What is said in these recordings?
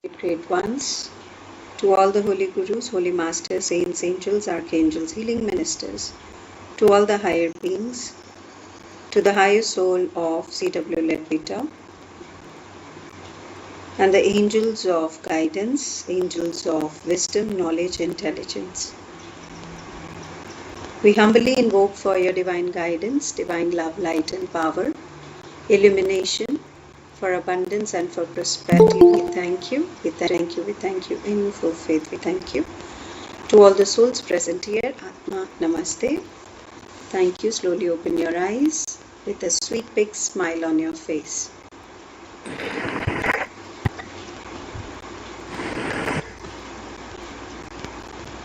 great ones, to all the holy gurus, holy masters, saints, angels, archangels, healing ministers, to all the higher beings, to the higher soul of C.W. Ledbetter, and the angels of guidance, angels of wisdom, knowledge, intelligence. We humbly invoke for your divine guidance, divine love, light and power, illumination, for abundance and for prosperity. We thank you, we thank you, we thank you in full faith. We thank you. To all the souls present here, Atma Namaste. Thank you. Slowly open your eyes with a sweet big smile on your face.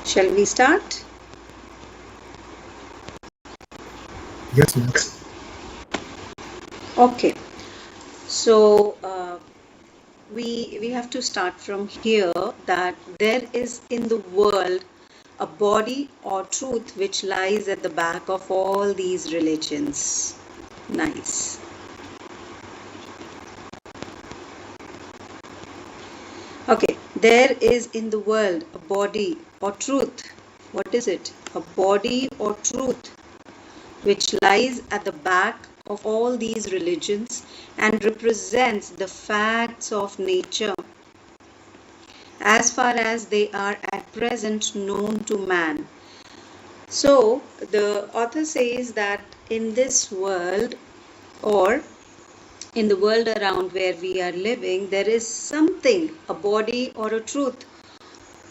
Shall we start? Yes, yes. Okay. So we have to start from here, that there is in the world a body or truth which lies at the back of all these religions. Nice. Okay, there is in the world a body or truth. What is it? A body or truth which lies at the back of all these religions and represents the facts of nature as far as they are at present known to man. So the author says that in this world, or in the world around where we are living, there is something, a body or a truth,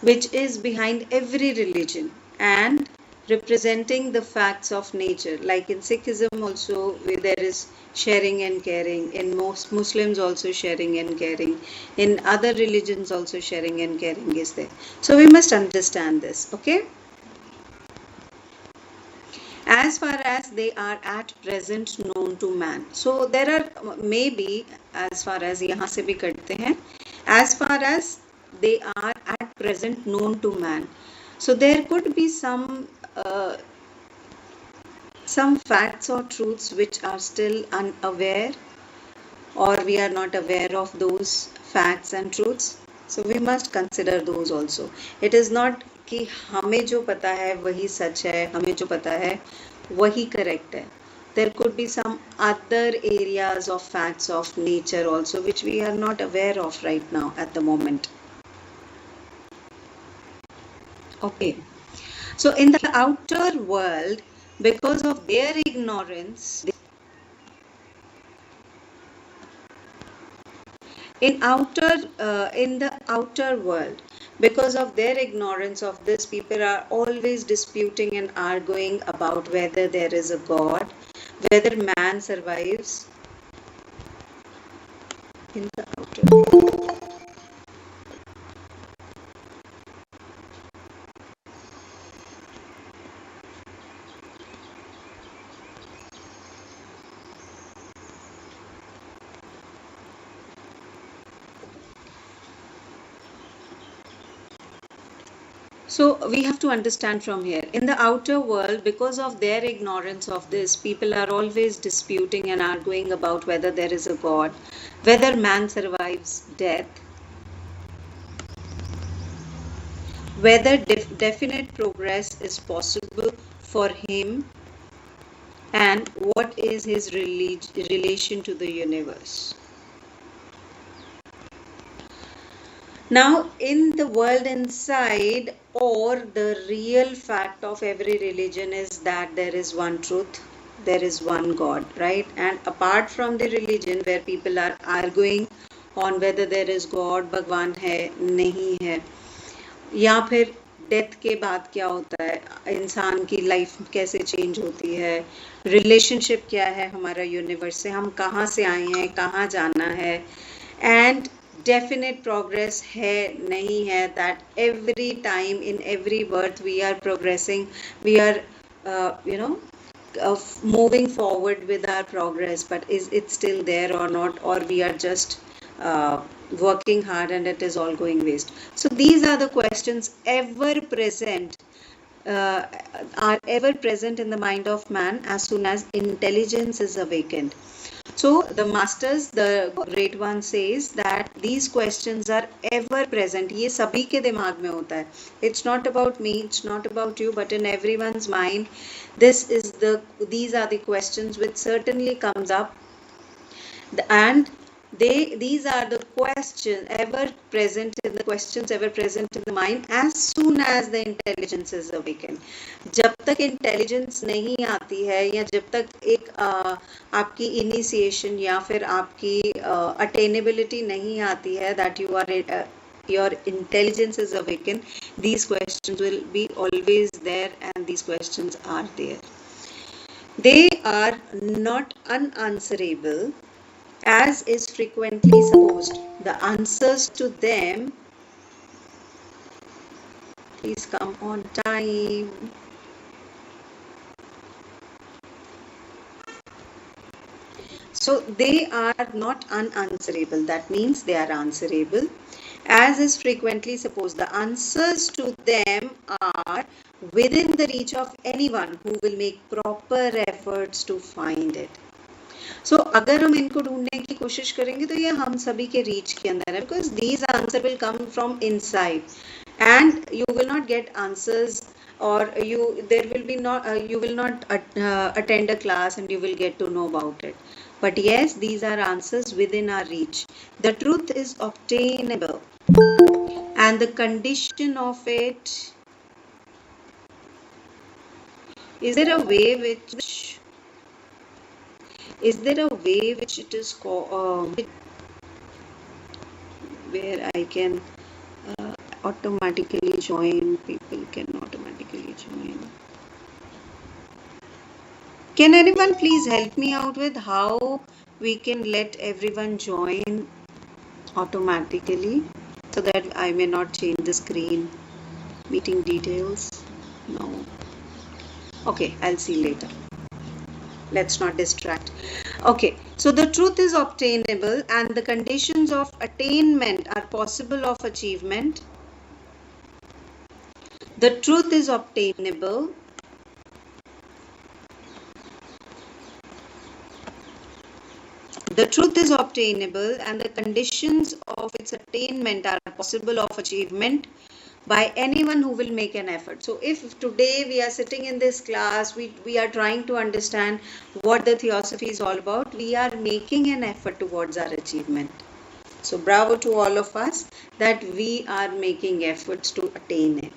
which is behind every religion and representing the facts of nature. Like in Sikhism also, there is sharing and caring. In most Muslims also sharing and caring. In other religions also sharing and caring is there. So we must understand this, okay? As far as they are at present known to man. So there are maybe, as far as यहाँ से भी करते हैं, as far as they are at present known to man. So there could be some facts or truths which are still unaware, or we are not aware of those facts and truths. So we must consider those also. It is not कि हमें जो पता है वही सच है, हमें जो पता है वही correct है. There could be some other areas of facts of nature also which we are not aware of right now at the moment. Okay. So in the outer world, because of their ignorance, in the outer world, because of their ignorance of this, people are always disputing and arguing about whether there is a God, whether man survives in the outer world. So we have to understand from here, in the outer world, because of their ignorance of this, people are always disputing and arguing about whether there is a God, whether man survives death, whether definite progress is possible for him, and what is his relation to the universe. Now, in the world inside, or the real fact of every religion is that there is one truth, there is one God, right? And apart from the religion where people are arguing on whether there is God, भगवान है, नहीं है, या फिर death के बाद क्या होता है, इंसान की लाइफ कैसे चेंज होती है, रिलेशनशिप क्या है हमारा यूनिवर्स से, हम कहाँ से आए हैं, कहाँ जाना है, एंड definite progress है नहीं है, that every time in every birth we are progressing, we are moving forward with our progress, but is it still there or not, or we are just working hard and it is all going waste. So these are the questions ever present are ever present in the mind of man as soon as intelligence is awakened. So the masters, the great one says that these questions are ever present. ये सभी के दिमाग में होता है. It's not about me, it's not about you, but in everyone's mind, these are the questions which certainly comes up, and these are the questions ever present in the mind as soon as the intelligence is awakened. जब तक intelligence नहीं आती है या जब तक एक आपकी इनिशिएशन या फिर आपकी अटेनेबिलिटी नहीं आती है, that you are your intelligence is awakened, these questions will be always there, and these questions are there. They are not unanswerable as is frequently supposed. The answers to them, please come on time. So they are not unanswerable. That means they are answerable as is frequently supposed. The answers to them are within the reach of anyone who will make proper efforts to find it. So अगर हम इनको ढूंढने की कोशिश करेंगे तो ये हम सभी के रीच के अंदर है, because these answers will come from inside, and you will not get answers, or you will not attend a class and you will get to know about it. But yes, these are answers within our reach. The truth is obtainable, and the condition of it, is there a way which it is called, where I can automatically join? People can automatically join. Can anyone please help me out with how we can let everyone join automatically so that I may not change the screen? Meeting details? No. Okay, I'll see later. Let's not distract. Okay, so the truth is obtainable, and the conditions of attainment are possible of achievement. The truth is obtainable. The truth is obtainable, and the conditions of its attainment are possible of achievement by anyone who will make an effort. So if today we are sitting in this class, we are trying to understand what the theosophy is all about, we are making an effort towards our achievement. So bravo to all of us that we are making efforts to attain it.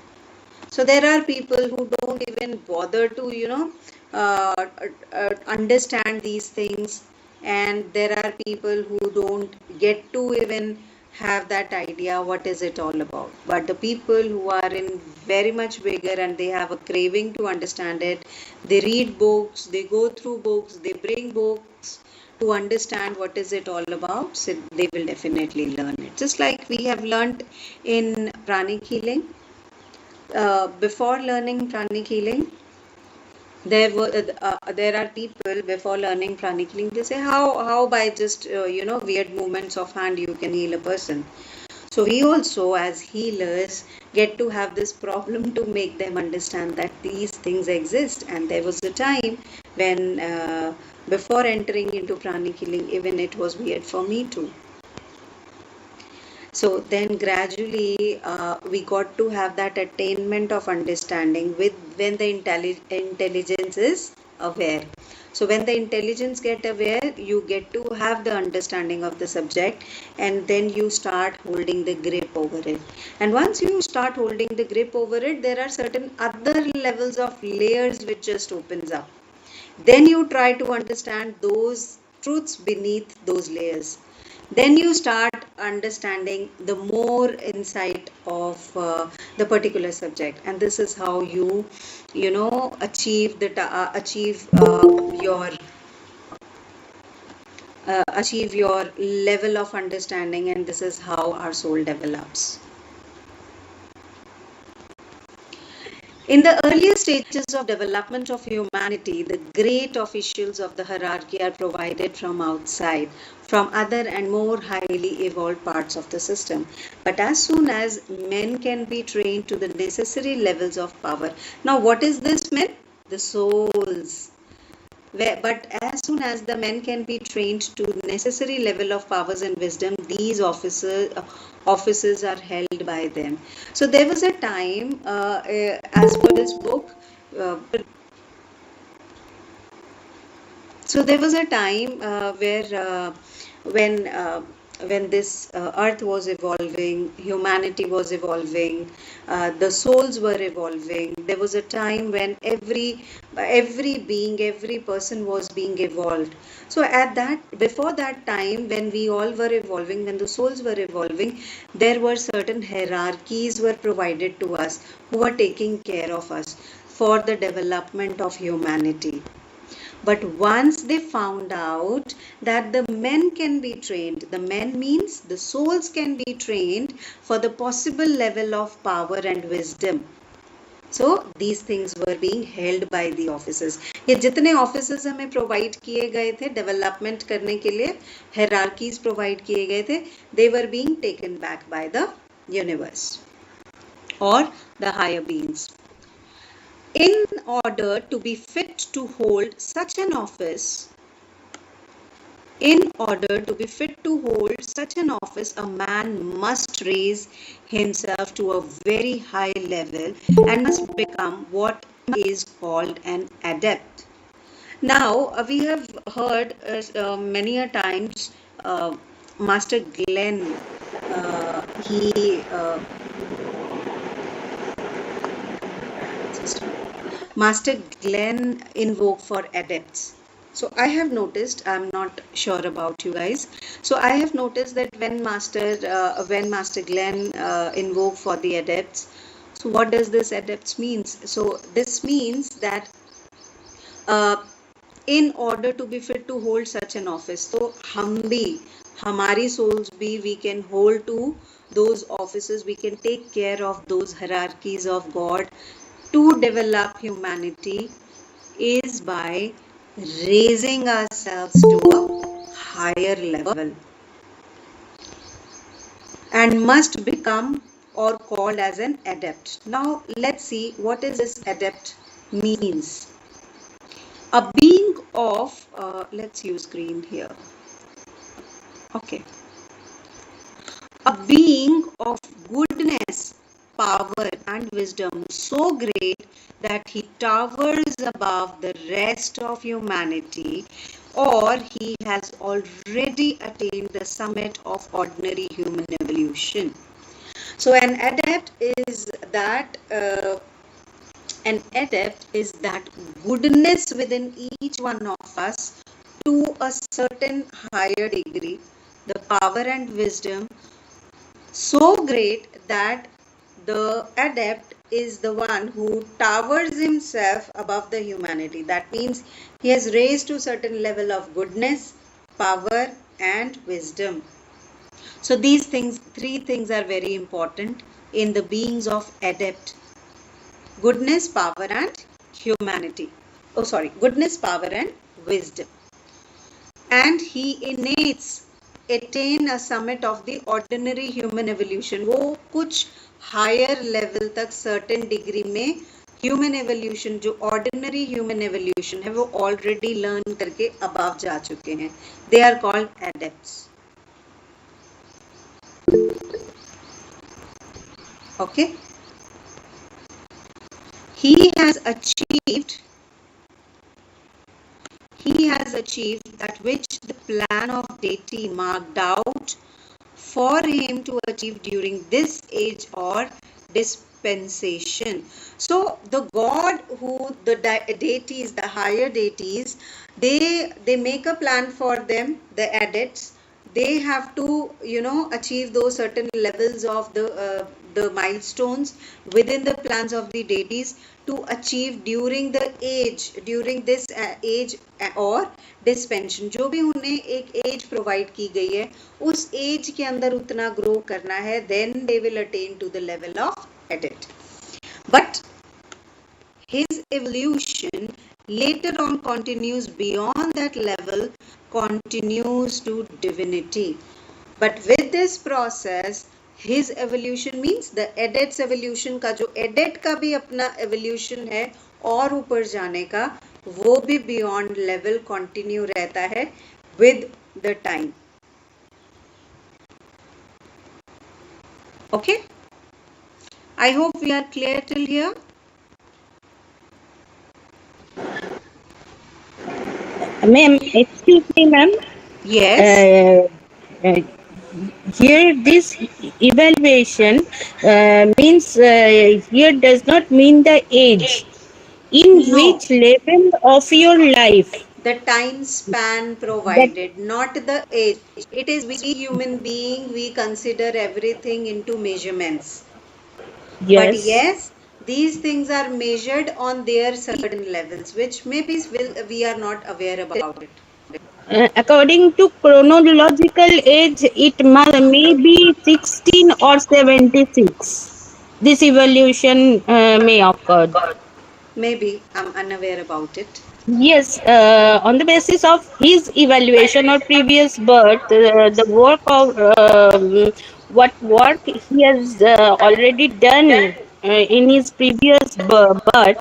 So there are people who don't even bother to, understand these things, and there are people who don't get to even have that idea what is it all about. But the people who are in very much bigger and they have a craving to understand it, they read books, they go through books, they bring books to understand what is it all about, so they will definitely learn it. Just like we have learned in pranic healing. Before learning pranic healing, there are people before learning pranic healing, they say how by just weird movements of hand you can heal a person. So we also as healers get to have this problem to make them understand that these things exist. And there was a time when before entering into pranic healing, even it was weird for me too. So then gradually we got to have that attainment of understanding when the intelligence is aware. So when the intelligence get aware, you get to have the understanding of the subject, and then you start holding the grip over it. And once you start holding the grip over it, there are certain other levels of layers which just opens up. Then you try to understand those truths beneath those layers. Then you start understanding the more insight of the particular subject, and this is how you achieve your level of understanding, and this is how our soul develops. In the earlier stages of development of humanity, the great officials of the hierarchy are provided from outside, from other and more highly evolved parts of the system. But as soon as men can be trained to the necessary levels of power. Now what is this men? The souls. but as soon as the men can be trained to necessary level of powers and wisdom, these offices are held by them. So there was a time, as per this book, uh, so there was a time where when when this earth was evolving, humanity was evolving, the souls were evolving. There was a time when every being, every person was being evolved. So at that, before that time, when we all were evolving, when the souls were evolving, there were certain hierarchies were provided to us who were taking care of us for the development of humanity. But once they found out that the men can be trained, the men means the souls can be trained for the possible level of power and wisdom. So these things were being held by the officers. ये जितने officers हमें provide किए गए थे development करने के लिए, hierarchies provide किए गए थे, they were being taken back by the universe or the higher beings. In order to be fit to hold such an office, a man must raise himself to a very high level and must become what is called an adept. Now, we have heard many a times Master Glenn, Master Glenn invoke for adepts. So I have noticed, I'm not sure about you guys. So I have noticed that when Master Glenn invoke for the adepts, so what does this adepts means? So this means that in order to be fit to hold such an office, so हम भी, हमारी souls भी, we can hold to those offices, we can take care of those hierarchies of God. To develop humanity is by raising ourselves to a higher level and must become or called as an adept. Now let's see what is this adept means. A being of, let's use green here. Okay. A being of goodness, power and wisdom so great that he towers above the rest of humanity, or he has already attained the summit of ordinary human evolution. So an adept is that goodness within each one of us to a certain higher degree, the power and wisdom so great that the adept is the one who towers himself above the humanity. That means he has raised to a certain level of goodness, power and wisdom. So these things, three things are very important in the beings of adept. Goodness, power and humanity. Goodness, power and wisdom. And he attain a summit of the ordinary human evolution. वो कुछ higher level तक certain degree में human evolution, जो ordinary human evolution है, वो already learn करके above जा चुके हैं. They are called adepts. Okay. He has achieved that which the plan of deity marked out for him to achieve during this age or dispensation. So the God who the deities, the higher deities, they make a plan for them, the adepts. They have to, achieve those certain levels of the milestones within the plans of the deities to achieve during this age or dispensation. जो भी उन्हें एक age provide की गई है, उस age के अंदर उतना grow करना है, then they will attain to the level of adept. But his evolution later on continues beyond that level, continues to divinity. But with this process, his evolution means the adept's evolution का जो adept का भी अपना evolution है और ऊपर जाने का, वो भी beyond level continue रहता है with the time. Okay, I hope we are clear till here. Ma'am, excuse me, ma'am. Yes. Uh, here this evaluation means here does not mean the age in No, which level of your life the time span that provided, not the age. It is we human being, we consider everything into measurements. But yes, yes, these things are measured on their certain levels, which maybe we are not aware about it. according to chronological age it may be 16 or 76 this evaluation may occur. Maybe I'm unaware about it. Yes, on the basis of his evaluation or previous birth, the work of what work he has already done in his previous birth,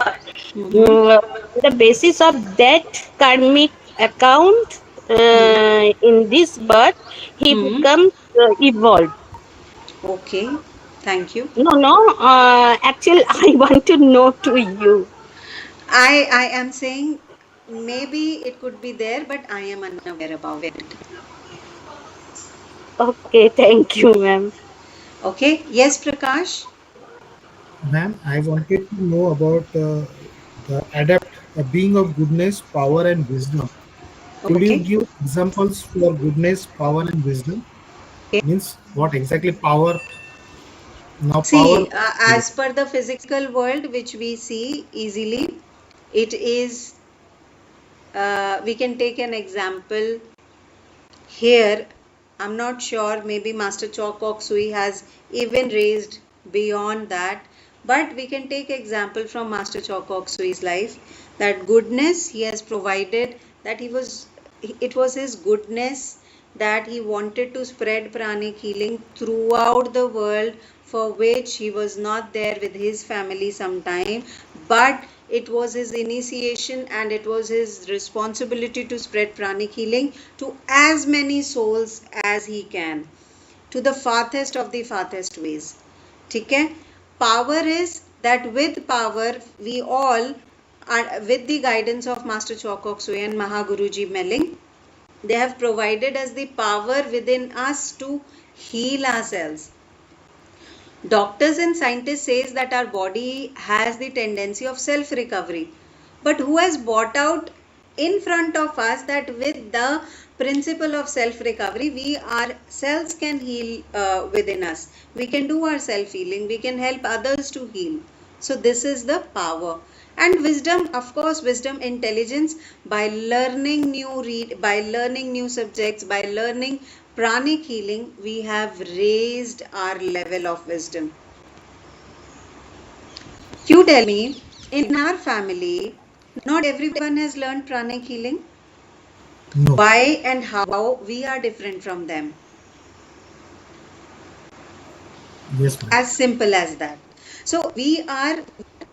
Mm-hmm. on the basis of that karmic account in this birth, he Hmm. becomes evolved. Okay, thank you. No, no, actually, I want to know to you. I am saying maybe it could be there, but I am unaware about it. Okay, thank you, ma'am. Okay, yes, Prakash. Ma'am, I wanted to know about the adapt, a being of goodness, power, and wisdom. Could you Okay. give examples for goodness, power, and wisdom? Means what exactly power? Now, power. See, as per the physical world which we see easily, it is, we can take an example here. I'm not sure, maybe Master Chok Kok Sui has even raised beyond that, but we can take example from Master Chok Kok Sui's life, that goodness he has provided, that it was his goodness that he wanted to spread pranic healing throughout the world, for which he was not there with his family sometime, but it was his initiation and it was his responsibility to spread pranic healing to as many souls as he can, to the farthest of the farthest ways. ठीक है? Power is that with power we all are, with the guidance of Master Chokok Sui and Mahaguruji Melling, they have provided us the power within us to heal ourselves. Doctors and scientists says that our body has the tendency of self recovery, but who has brought out in front of us that with the principle of self recovery we ourselves can heal within us, we can do our self healing, we can help others to heal. So this is the power. And wisdom, of course, wisdom, intelligence, by learning by learning new subjects, by learning pranic healing, we have raised our level of wisdom. You tell me, in our family, not everyone has learned pranic healing. No. Why and how we are different from them? Yes, ma'am. As simple as that. So we are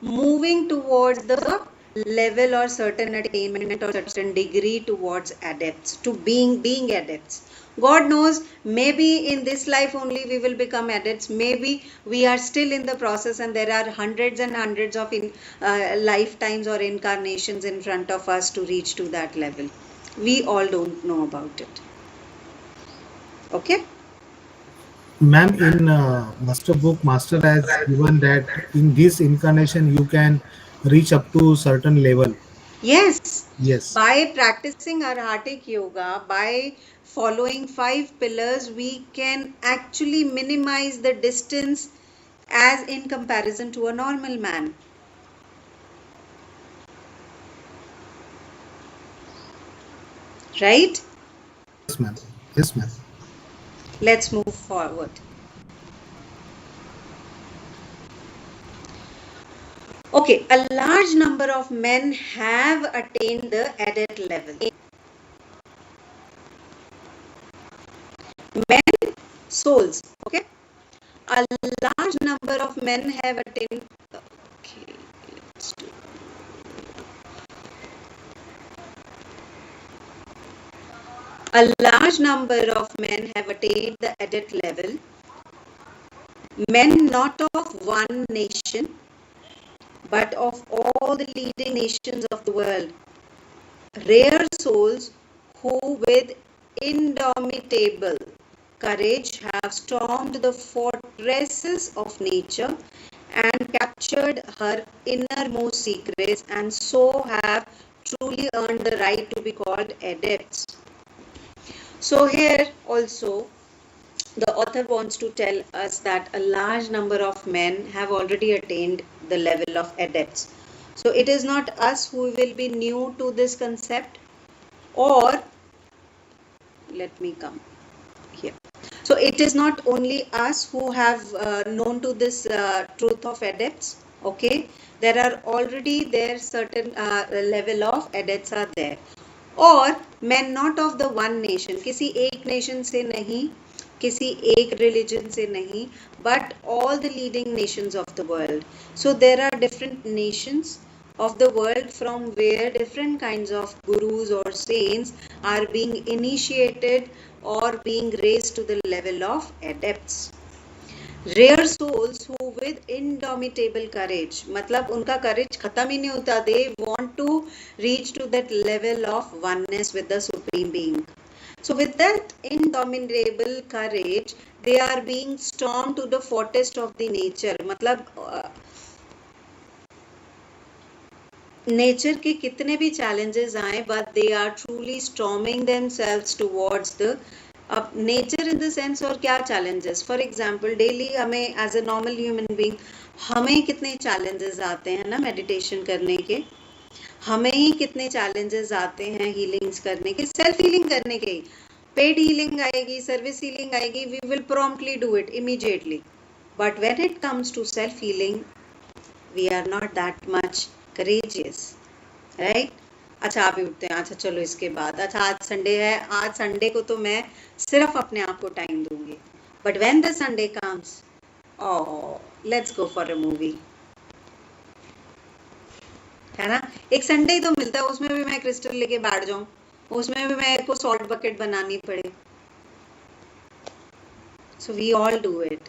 moving towards the level or certain attainment or certain degree towards adepts, to being adepts. God knows, maybe in this life only we will become adepts. Maybe we are still in the process and there are hundreds and hundreds of lifetimes or incarnations in front of us to reach to that level. We all don't know about it. Okay? Ma'am, in Master Book, Master has given that in this incarnation you can reach up to certain level. Yes, Yes. by practicing Arhatic Yoga, by following 5 pillars, we can actually minimize the distance as in comparison to a normal man. Right? Yes, ma'am. Yes, ma'am. Let's move forward. Okay, a large number of men have attained the adept level. Men, souls, okay? A large number of men have attained. Okay, let's do. A large number of men have attained the adept level, men not of one nation, but of all the leading nations of the world. Rare souls who with indomitable courage have stormed the fortresses of nature and captured her innermost secrets, and so have truly earned the right to be called adepts. So here also the author wants to tell us that a large number of men have already attained the level of adepts. So it is not us who will be new to this concept, or let me come here. So it is not only us who have known to this truth of adepts. Okay, there are already there certain level of adepts are there. और men not of the one nation, किसी एक nation से नहीं, किसी एक religion से नहीं, but all the leading nations of the world. So there are different nations of the world from where different kinds of gurus or saints are being initiated or being raised to the level of adepts. Rare souls who with indomitable courage, मतलब उनका courage खत्म ही नहीं होता, they want to reach to that level of oneness with the Supreme Being. So with that indomitable courage, they are being stormed to the fortress of the nature. मतलब nature के कितने भी challenges आए, but they are truly storming themselves towards the अब nature in the sense और क्या challenges. For example daily हमें as a normal human being हमें कितने चैलेंजेस आते हैं ना मेडिटेशन करने के, हमें ही कितने चैलेंजेस आते हैं हीलिंग्स करने के, सेल्फ हीलिंग करने के. पेड हीलिंग आएगी, सर्विस हीलिंग आएगी, we will promptly do it immediately. But when it comes to self healing we are not that much courageous, right. अच्छा आप भी उठते हैं, अच्छा चलो इसके बाद, अच्छा आज संडे है, आज संडे को तो मैं सिर्फ अपने आप को टाइम दूंगी. But when the Sunday comes, oh let's go for a movie, है ना. एक संडे ही तो मिलता है, उसमें भी मैं क्रिस्टल लेके बैठ जाऊं, उसमें भी मेरे को सॉल्ट बकेट बनानी पड़े. So we all do it.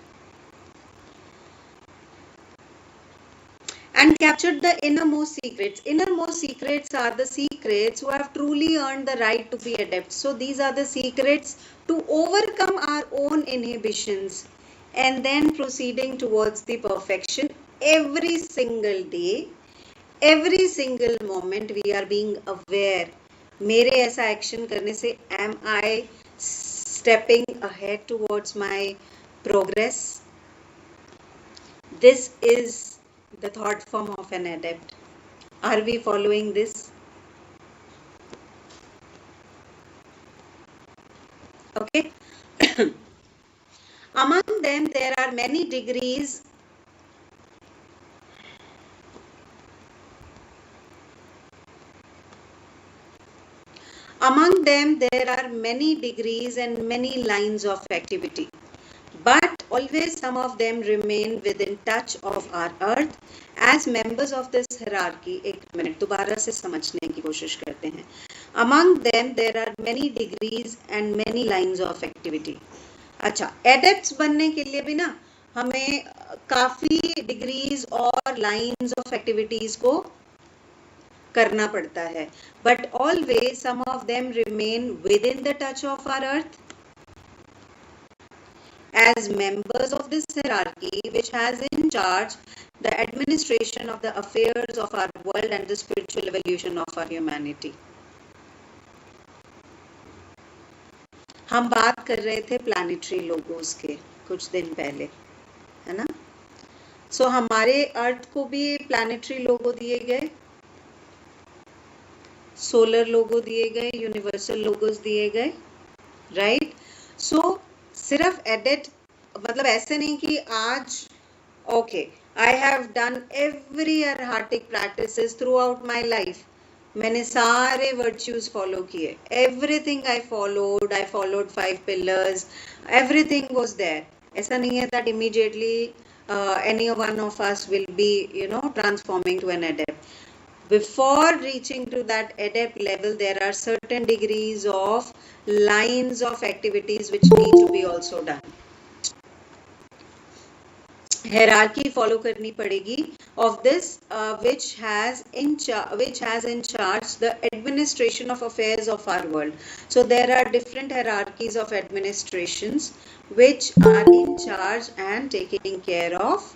And captured the innermost secrets. Innermost secrets are the secrets who have truly earned the right to be adepts. So these are the secrets to overcome our own inhibitions and then proceeding towards the perfection. Every single day, every single moment we are being aware. मेरे ऐसा action करने से am I stepping ahead towards my progress? This is the thought form of an adept. Are we following this? Okay. Among them there are many degrees. Among them there are many degrees and many lines of activity. But always some of them remain within touch of our earth as members of this hierarchy. एक minute दोबारा से समझने की कोशिश करते हैं. Among them there are many degrees and many lines of activity. अच्छा, adepts बनने के लिए भी ना हमें काफी डिग्रीज और लाइंस ऑफ एक्टिविटीज को करना पड़ता है. But always some of them remain within the touch of our earth as members of this hierarchy which has in charge the administration of the affairs of our world and the spiritual evolution of our humanity. हम बात कर रहे थे planetary logos के कुछ दिन पहले, है ना. सो हमारे अर्थ को भी प्लानिटरी लोगो दिए गए, सोलर लोगो दिए गए, यूनिवर्सल लोगोस दिए गए, राइट. सो सिर्फ एडिट मतलब ऐसे नहीं कि आज okay I have done every arhatic practices throughout my life, मैंने सारे वर्च्यूज फॉलो किए, everything I followed 5 pillars, everything was there. ऐसा नहीं है that immediately any one of us will be transforming to an adept. before reaching to that adept level, there are certain degrees of lines of activities which need to be also done. Hierarchy follow करनी पड़ेगी of this which has in charge the administration of affairs of our world. So there are different hierarchies of administrations which are in charge and taking care of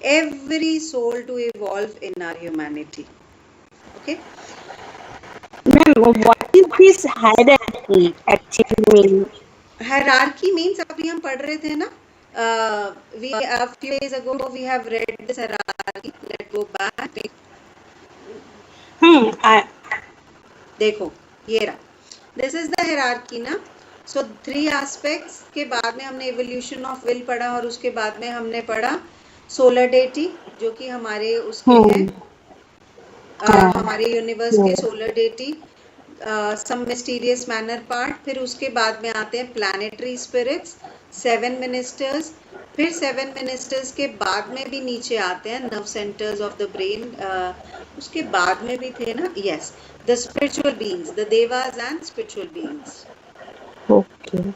every soul to evolve in our humanity. Okay. Ma'am, what is this hierarchy actually mean? Hierarchy means अभी हम पढ़ रहे थे ना, we a few days ago we have read this hierarchy. Let's go back. देखो ये रहा, this is the hierarchy ना. So 3 aspects के बाद में हमने evolution of will पढ़ा और उसके बाद में हमने पढ़ा solar deity जो कि हमारे उसके हैं, हमारे यूनिवर्स के solar deity, some mysterious manner part, फिर उसके बाद में आते हैं प्लैनेटरी स्पिरिट्स, 7 मिनिस्टर्स, फिर 7 मिनिस्टर्स के बाद में भी नीचे आते हैं nerve centres of the brain, उसके बाद में भी थे ना, yes, the spiritual beings, the Dewas and spiritual beings, Okay.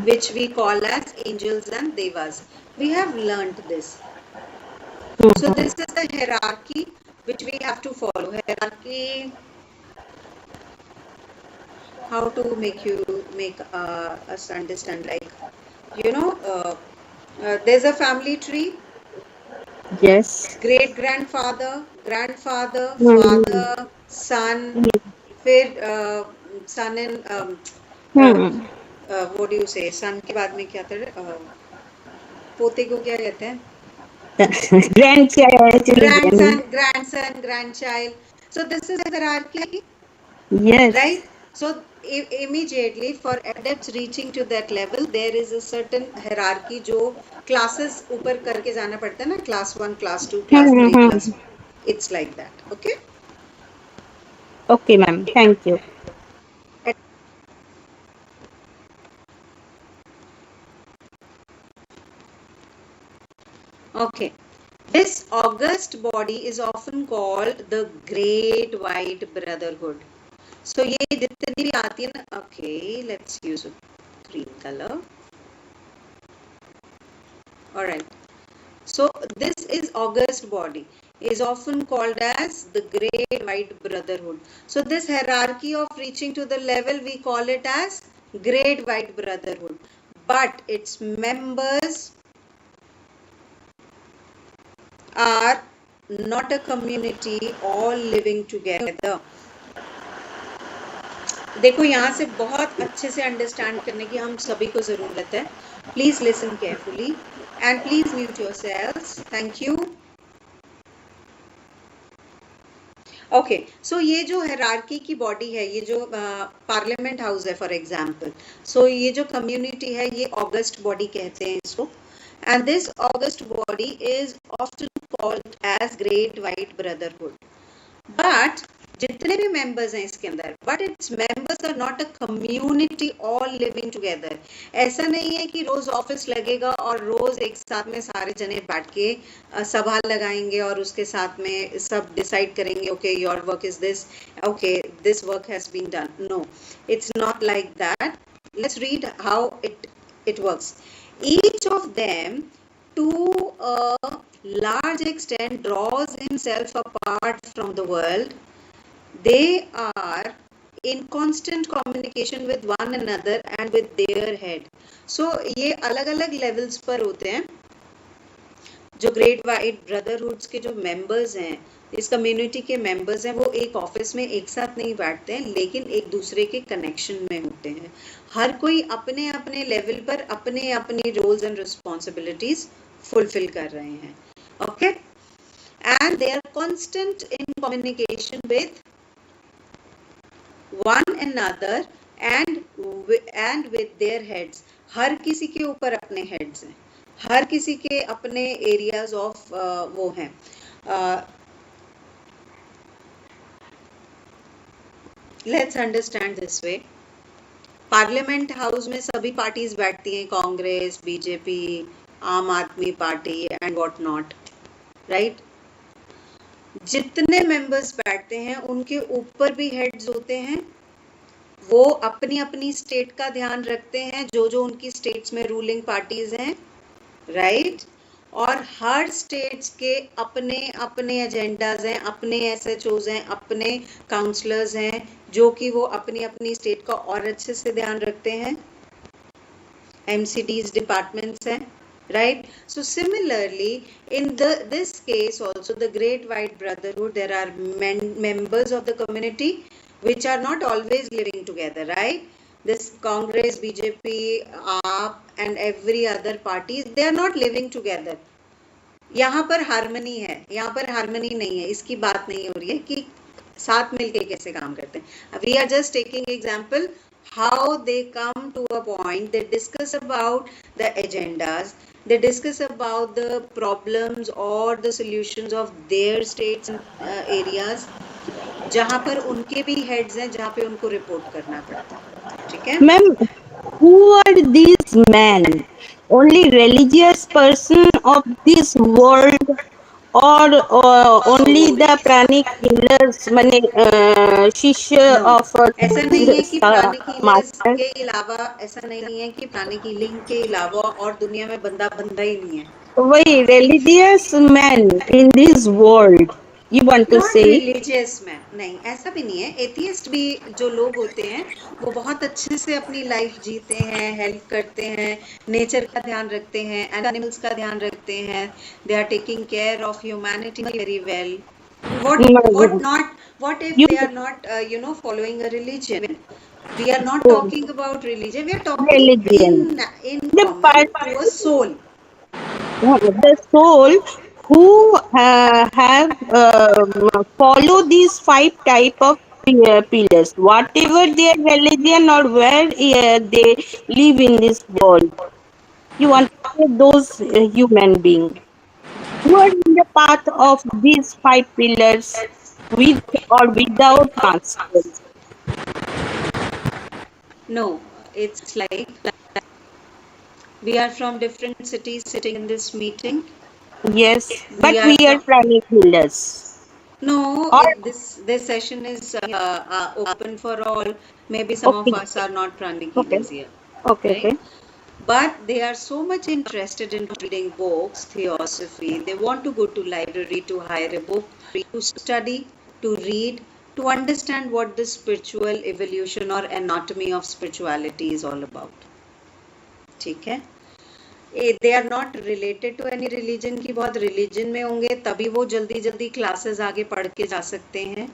which we call as angels and devas. We have learnt this. So this is the hierarchy which we have to follow. Hierarchy, how to make us understand, like, you know, there's a family tree. Yes. Great grandfather, grandfather, father, son, फिर son and what do you say, son के बाद में क्या था, पोते को क्या कहते हैं, grandson, grandchild. So this is hierarchy. Yes. Right? So immediately for adepts reaching to that level, there is a certain hierarchy जो classes ऊपर करके जाना पड़ता है ना, class 1, class 2, class 3, class 4. It's like that. Okay? Okay, ma'am. Thank you. Okay. This august body is often called the Great White Brotherhood. So ये जितनी भी आती है ना, okay, let's use a green color. Alright. So this is august body is often called as the Great White Brotherhood. So this hierarchy of reaching to the level, we call it as Great White Brotherhood. But its members are not a community all living together. देखो यहाँ से बहुत अच्छे से understand करने की हम सभी को जरूरत है. Please listen carefully and please mute yourselves. Thank you. Okay, so ये जो हेरार्की की बॉडी है, ये जो पार्लियामेंट हाउस है फॉर एग्जांपल, सो ये जो कम्युनिटी है, ये ऑगस्ट बॉडी कहते हैं इसको. And this august body is often called as great white brotherhood. But जितने भी मेंबर्स हैं इसके अंदर, but its members are not a community all living together. ऐसा नहीं है कि रोज ऑफिस लगेगा और रोज एक साथ में सारे जने बैठ के सभा लगाएंगे और उसके साथ में सब डिसाइड करेंगे, okay your work is this, okay this work has been done. No, it's not like that. Let's read how it works. Each of them to a large extent draws himself apart from the world. They are in constant communication with one another and with their head. So ये अलग अलग levels पर होते हैं. जो great white ब्रदरहुड्स के जो members हैं, इस कम्युनिटी के मेंबर्स हैं, वो एक ऑफिस में एक साथ नहीं बैठते हैं, लेकिन एक दूसरे के कनेक्शन में होते हैं. हर कोई अपने अपने लेवल पर अपने अपनी रोल्स एंड रिस्पॉन्सिबिलिटीज फुलफिल कर रहे हैं. Okay, and they are constant in communication with one another and with their heads. हर किसी के ऊपर अपने हेड्स हैं, हर किसी के अपने एरियाज ऑफ वो हैं. Let's understand this way. Parliament house में सभी पार्टीज बैठती हैं, कांग्रेस, बीजेपी, आम आदमी party and what not, right. जितने मेंबर्स बैठते हैं उनके ऊपर भी हेड्स होते हैं, वो अपनी अपनी स्टेट का ध्यान रखते हैं, जो जो उनकी स्टेट्स में रूलिंग पार्टीज हैं, राइट। और हर स्टेट्स के अपने अपने एजेंडाज हैं, अपने एसएचओज हैं, अपने काउंसलर्स हैं, जो कि वो अपनी अपनी स्टेट का और अच्छे से ध्यान रखते हैं, MCDs डिपार्टमेंट्स हैं, right? So similarly, in this case also, the Great White Brotherhood, there are members of the community which are not always living together, right? This Congress, BJP, AAP and every other party, they are not living together. यहाँ पर harmony है, यहाँ पर harmony नहीं है, इसकी बात नहीं हो रही है कि साथ मिलके कैसे काम करते हैं. We are just taking example how they come to a point, they discuss about the agendas, they discuss about the problems or the solutions of their states and areas, जहाँ पर उनके भी heads हैं, जहाँ पे उनको report करना पड़ता है. ठीक है ma'am, who are these men? Only religious person of this world, or only the pranic healers, माने शिष्य of ऐसा नहीं है कि प्राणिक हीलर्स master? के अलावा, ऐसा नहीं है कि प्राणिक हीलिंग के अलावा और दुनिया में बंदा ही नहीं है. वही religious men in this world, you want to not say? Religious man, नहीं ऐसा भी नहीं है. एथियस्ट भी जो लोग होते हैं वो बहुत अच्छे से अपनी लाइफ जीते हैं, हेल्प करते हैं, नेचर का ध्यान रखते हैं, एनिमल्स का ध्यान रखते हैं, they are taking care of humanity very well. What if You they are not following a religion? We are not talking about religion, we are talking religion. in The common to a soul. The soul who have followed these 5 type of pillars, whatever their religion or where they live in this world. You want to say those human being who are in the path of these 5 pillars, with or without masters. No, it's like we are from different cities sitting in this meeting. Yes, but We are we are pranic healers. No, Or- this session is open for all. Maybe some Okay. of us are not pranic Okay. healers here, Okay, right? okay. But they are so much interested in reading books, theosophy. They want to go to library to hire a book, to study, to read, to understand what the spiritual evolution or anatomy of spirituality is all about. ठीक है? They are not related to any religion की बहुत religion में होंगे तभी वो जल्दी जल्दी क्लासेस आगे पढ़ के जा सकते हैं,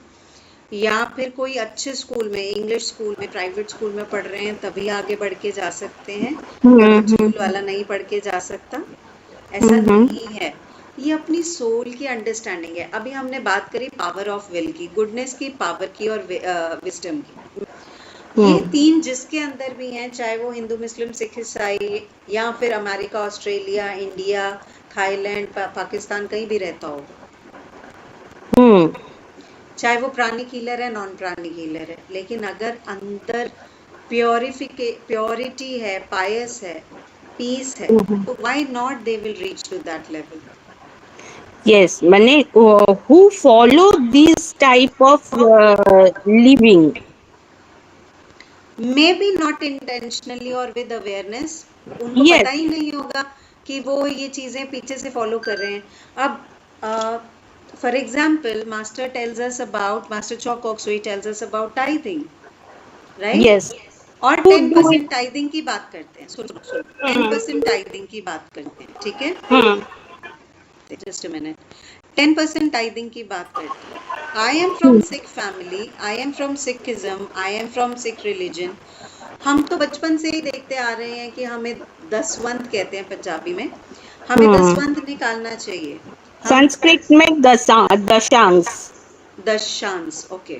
या फिर कोई अच्छे स्कूल में, इंग्लिश स्कूल में, प्राइवेट स्कूल में पढ़ रहे हैं तभी आगे बढ़ के जा सकते हैं, स्कूल वाला नहीं पढ़ के जा सकता. ऐसा नहीं है, ये अपनी सोल की अंडरस्टैंडिंग है. अभी हमने बात करी पावर ऑफ विल की, गुडनेस की, पावर की और विजडम की. ये 3 जिसके अंदर भी हैं, चाहे वो हिंदू, मुस्लिम, सिख, ईसाई, या फिर America, Australia, India, Thailand, Pakistan, कहीं भी रहता हो, चाहे वो प्राणिक हीलर है, नॉन प्राणिक हीलर है, लेकिन अगर अंदर प्योरिटी है, पायस है, पीस है, तो why not they will reach to that level. Yes, mane who follow this type of living. Maybe not intentionally और विद अवेयरनेस, उनको Yes. पता ही नहीं होगा कि वो ये चीजें पीछे से फॉलो कर रहे हैं. अब for example master Choa Kok Sui tells us about tithing, right? Yes. और Who 10% टाइथिंग की बात करते हैं. सुनो 10% टाइथिंग की बात करते हैं, ठीक है? Just a minute. 10% टाइथिंग की बात करते हैं. I am from Sikh family, I am from Sikhism, I am from Sikh religion. हम तो बचपन से ही देखते आ रहे हैं कि हमें दसवंत कहते हैं पंजाबी में, हमें दसवंत निकालना चाहिए. संस्कृत में दशांश. दशांश, ओके.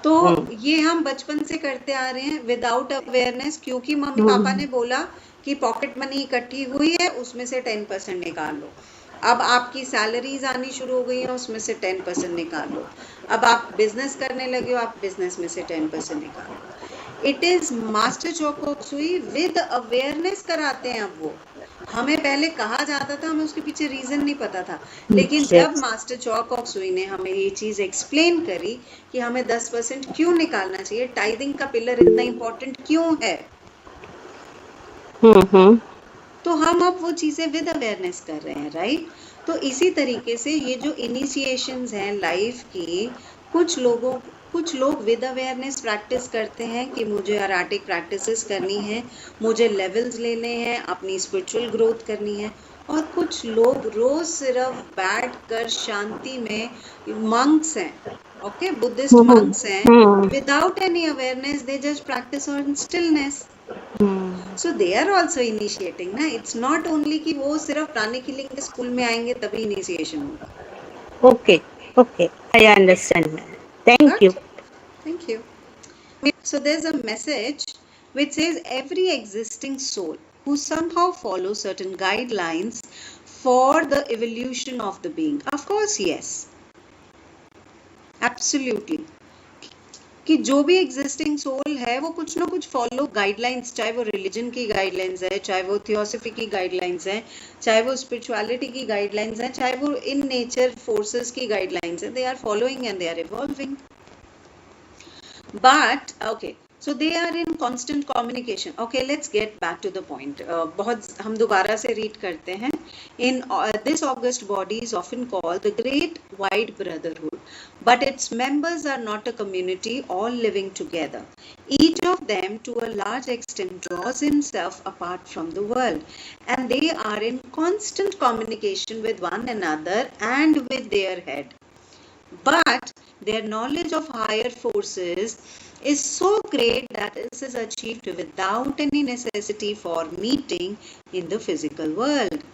तो ये हम बचपन से करते आ रहे हैं विदाउट अवेयरनेस, क्योंकि मम्मी पापा ने बोला कि पॉकेट मनी इकट्ठी हुई है, उसमें से 10% निकाल लो. अब आपकी सैलरीज आनी शुरू हो गई है, उसमें से 10% निकाल लो. अब आप बिजनेस करने लगे हो, आप बिजनेस में से 10% निकाल लो. It is master Choa Kok Sui with awareness कराते हैं. अब वो हमें पहले कहा जाता था, हमें उसके पीछे रीजन नहीं पता था, लेकिन Yes. जब मास्टर चौक ऑफ सुई ने हमें ये चीज एक्सप्लेन करी कि हमें 10% क्यों निकालना चाहिए, टाइदिंग का पिलर इतना इम्पोर्टेंट क्यों है, Mm-hmm. तो हम अब वो चीजें विद अवेयरनेस कर रहे हैं, राइट। तो इसी तरीके से ये जो इनिशिएशंस हैं लाइफ की, कुछ लोग विद अवेयरनेस प्रैक्टिस करते हैं कि मुझे एराटिक प्रैक्टिसेस करनी है, मुझे लेवल्स लेने हैं, अपनी स्पिरिचुअल ग्रोथ करनी है, और कुछ लोग रोज सिर्फ बैठ कर शांति में, मंक्स हैं, ओके, बुद्धिस्ट मंक्स हैं, without any awareness they just practice on stillness. So they are also initiating ना, it's not only कि वो सिर्फ प्राणी किलिंग के स्कूल में आएंगे तभी इनिशिएशन होगा। Okay, okay, I understand. Thank you. Thank you. So there's a message which says every existing soul who somehow follows certain guidelines for the evolution of the being. Of course, yes. Absolutely. कि जो भी existing soul है वो कुछ ना कुछ follow guidelines, चाहे वो रिलीजन की गाइडलाइंस है, चाहे वो थियोसफी की गाइडलाइंस है, चाहे वो स्पिरिचुअलिटी की गाइडलाइंस है, चाहे वो इन नेचर फोर्सेस की गाइडलाइंस है, they are following and they are evolving. But okay, so they are in constant communication. Okay, let's get back to the point. बहुत हम दोबारा से read करते हैं. In this august body is often called the Great White Brotherhood, but its members are not a community all living together. Each of them, to a large extent, draws himself apart from the world, and they are in constant communication with one another and with their head. But their knowledge of higher forces is so great that this is achieved without any necessity for meeting in the physical world.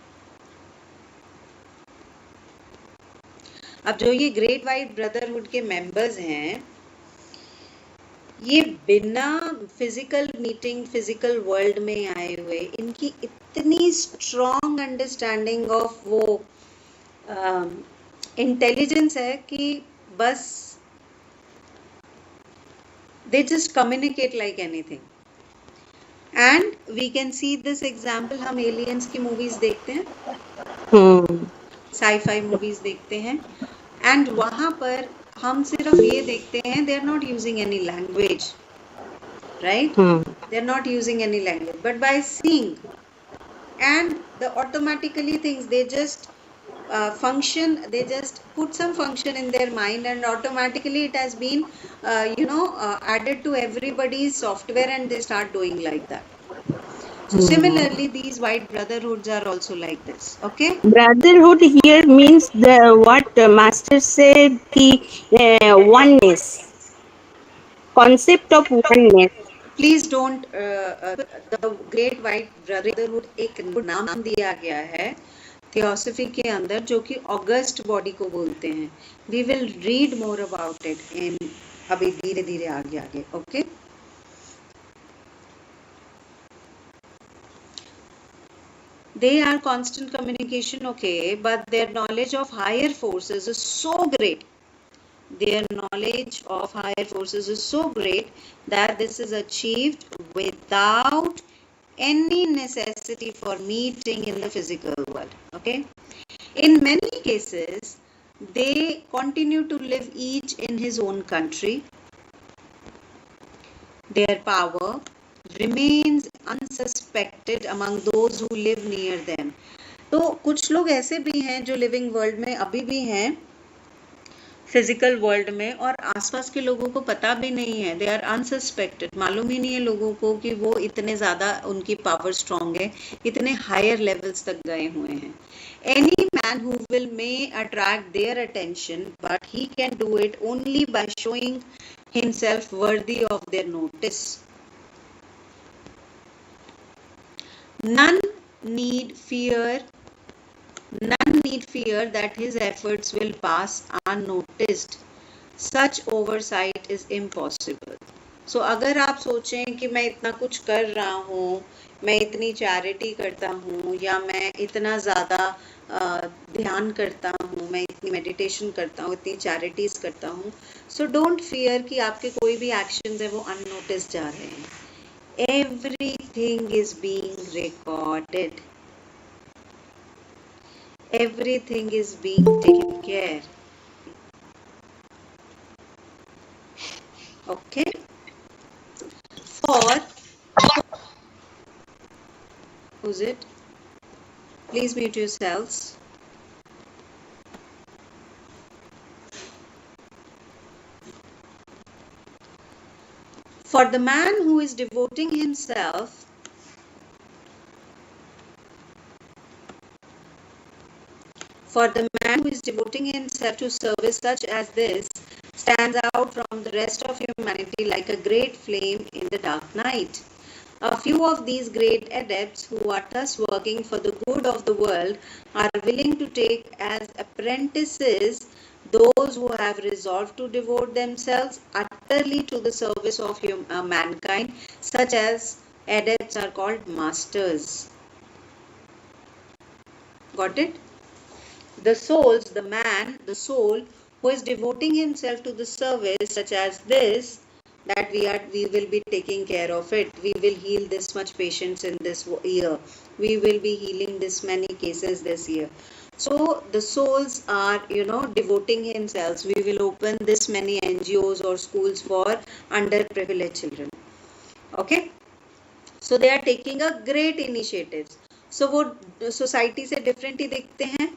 अब जो ये great white brotherhood के members हैं, ये बिना physical meeting, physical world में आए हुए, इनकी इतनी स्ट्रॉन्ग अंडरस्टैंडिंग ऑफ वो इंटेलिजेंस है कि बस they just communicate like anything. And we can see this example, हम aliens की movies देखते हैं, sci-fi movies देखते हैं, and वहाँ पर हम सिर्फ ये देखते हैं, they are not using any language, right? They are not using any language, but by seeing and the automatically things, they just function, they just put some function in their mind and automatically it has been added to everybody's software and they start doing like that. So similarly these white brotherhoods are also like this. Okay, Brotherhood here means the what master said, the oneness, concept of oneness. please don't the great white brotherhood एक नाम दिया गया है theosophy के अंदर जो कि August body को बोलते हैं. We will read more about it in अभी धीरे धीरे आगे. Okay, they are constant communication, okay, but their knowledge of higher forces is so great. Their knowledge of higher forces is so great that this is achieved without any necessity for meeting in the physical world. Okay, in many cases they continue to live each in his own country. Their power remains unsuspected among those who live near them. तो कुछ लोग ऐसे भी हैं जो living world में अभी भी हैं, फिजिकल वर्ल्ड में, और आसपास के लोगों को पता भी नहीं है. दे आर अनसस्पेक्टेड, मालूम ही नहीं है लोगों को कि वो इतने ज़्यादा उनकी पावर स्ट्रॉन्ग है, इतने हायर लेवल्स तक गए हुए हैं. Any man who will may attract their attention but he can do it only by showing himself worthy of their notice. None need fear that his efforts will pass unnoticed. Such oversight is impossible. So अगर आप सोचें कि मैं इतना कुछ कर रहा हूँ, मैं इतनी चैरिटी करता हूँ, या मैं इतना ज़्यादा ध्यान करता हूँ, मैं इतनी मेडिटेशन करता हूँ, इतनी चैरिटीज़ करता हूँ, सो डोंट फियर कि आपके कोई भी एक्शंस है वो अननोटिस जा रहे हैं. Everything is being recorded. Everything is being taken care. Okay. For, who's it? Please mute yourselves. For the man who is devoting himself to service such as this stands out from the rest of humanity like a great flame in the dark night. A few of these great adepts who are thus working for the good of the world are willing to take as apprentices those who have resolved to devote themselves utterly to the service of mankind, such as adepts are called masters. Got it? The soul who is devoting himself to the service such as this, that we will be taking care of it. We will heal this much patients in this year. We will be healing this many cases this year. So the souls are, devoting themselves. We will open this many NGOs or schools for underprivileged children. Okay. So they are taking a great initiatives. So वो society से different ही दिखते हैं.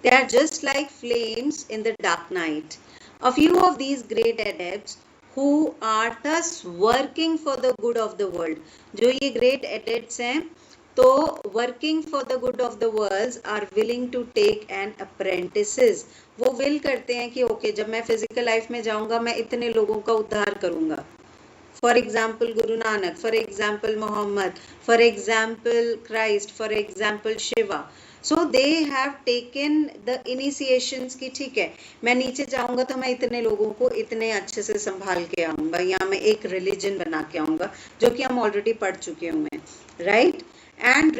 They are just like flames in the dark night. A few of these great adepts who are thus working for the good of the world. जो ये great adepts हैं, तो working for the good of the world are willing to take an apprentices. वो will करते हैं कि okay, जब मैं physical life में जाऊंगा मैं इतने लोगों का उद्धार करूंगा. For example, Guru Nanak, for example, Muhammad, for example, Christ, for example, Shiva. So they have taken the initiations कि ठीक है, मैं नीचे जाऊंगा तो मैं इतने लोगों को इतने अच्छे से संभाल के आऊंगा, या मैं एक religion बना के आऊंगा, जो कि हम already पढ़ चुके हुए हैं, right? And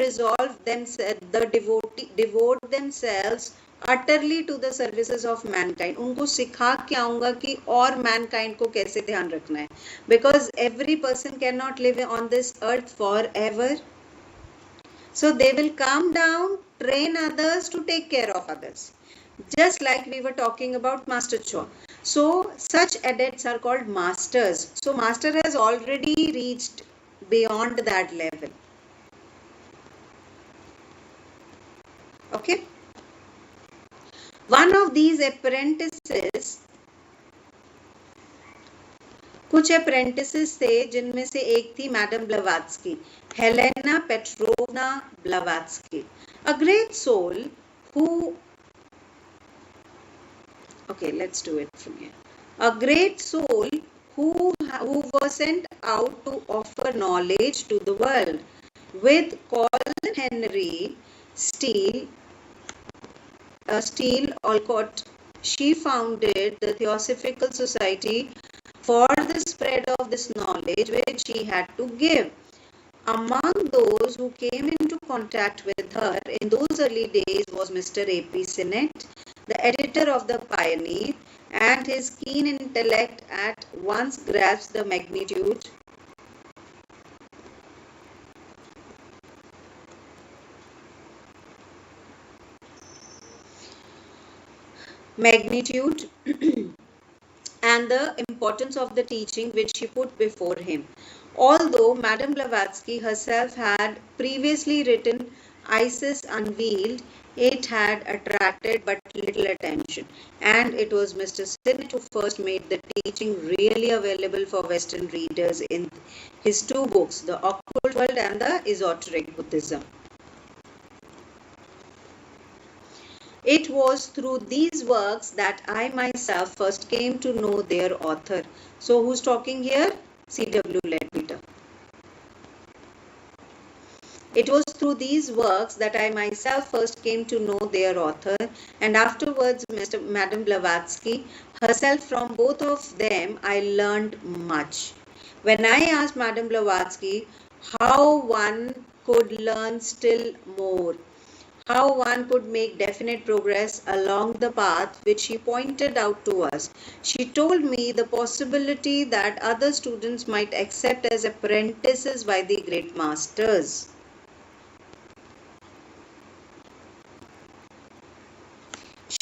devote themselves utterly to the services of mankind. उनको सिखा के आऊंगा कि और mankind को कैसे ध्यान रखना है, because every person cannot live on this earth forever. So they will come down, train others to take care of others, just like we were talking about Master Cho. So such adepts are called masters. So master has already reached beyond that level. Okay. One of these apprentices, कुछ apprentices थे जिनमें से एक थी madam ब्लवात्स्की, Helena Petrovna Blavatsky, a great soul who, okay, let's do it from here. A great soul who was sent out to offer knowledge to the world. With Colin Henry Steele Olcott, she founded the Theosophical Society for the spread of this knowledge which she had to give. Among those who came into contact with her in those early days was Mr. A.P. Sinnett, the editor of The Pioneer, and his keen intellect at once grasped the magnitude and the importance of the teaching which she put before him. Although Madame Blavatsky herself had previously written Isis Unveiled, it had attracted but little attention, and it was Mr. Sinnett who first made the teaching really available for Western readers in his two books, The Occult World and The Esoteric Buddhism. It was through these works that I myself first came to know their author. So who's talking here? C.W. Leadbeater. It was through these works that I myself first came to know their author, and afterwards Madame Blavatsky herself. From both of them I learned much. When I asked Madame Blavatsky how one could learn still more, how one could make definite progress along the path which she pointed out to us, she told me the possibility that other students might accept as apprentices by the great masters.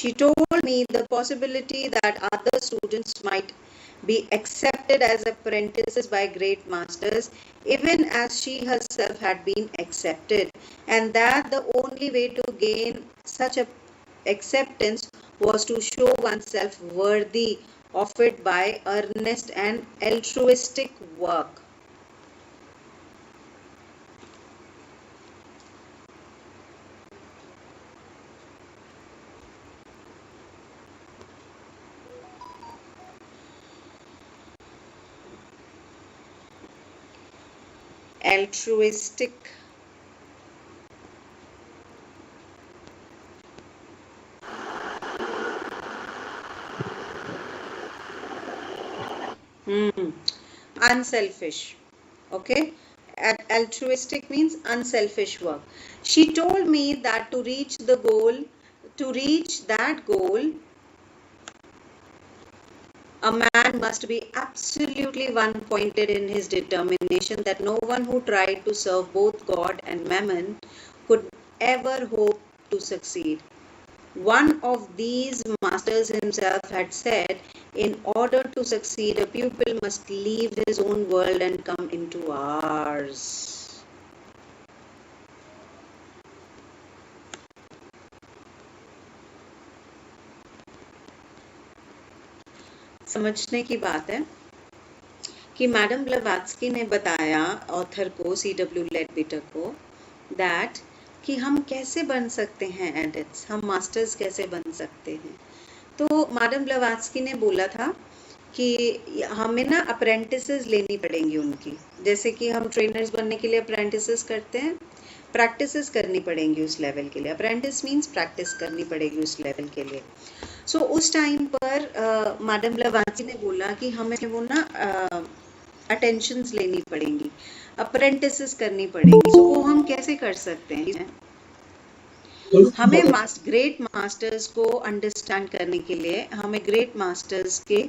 She told me the possibility that other students might be accepted as apprentices by great masters, even as she herself had been accepted, and that the only way to gain such a acceptance was to show oneself worthy of it by earnest and altruistic work. Altruistic unselfish. Okay, altruistic means unselfish work. She told me that to reach that goal, a man must be absolutely one-pointed in his determination, that no one who tried to serve both God and mammon could ever hope to succeed. One of these masters himself had said, in order to succeed, a pupil must leave his own world and come into ours. समझने की बात है कि madam ब्लवात्स्की ने बताया author को, C.W. लेडबिटर को, that कि हम कैसे बन सकते हैं एडिट्स, हम मास्टर्स कैसे बन सकते हैं. तो मैडम ब्लवात्स्की ने बोला था कि हमें ना अप्रेंटिसेस लेनी पड़ेंगी उनकी, जैसे कि हम ट्रेनर्स बनने के लिए अप्रेंटिसेस करते हैं, प्रैक्टिसेस करनी पड़ेंगी उस लेवल के लिए. अप्रेंटिस मीन्स प्रैक्टिस करनी पड़ेगी उस लेवल के लिए. सो उस टाइम पर मैडम ब्लवात्स्की ने बोला कि हमें वो ना अटेंशंस लेनी पड़ेंगी, अप्रेंटिसेस करनी पड़ेगी. सो वो हम कैसे कर सकते हैं? हमें ग्रेट मास्टर्स को अंडरस्टैंड करने के लिए हमें ग्रेट मास्टर्स के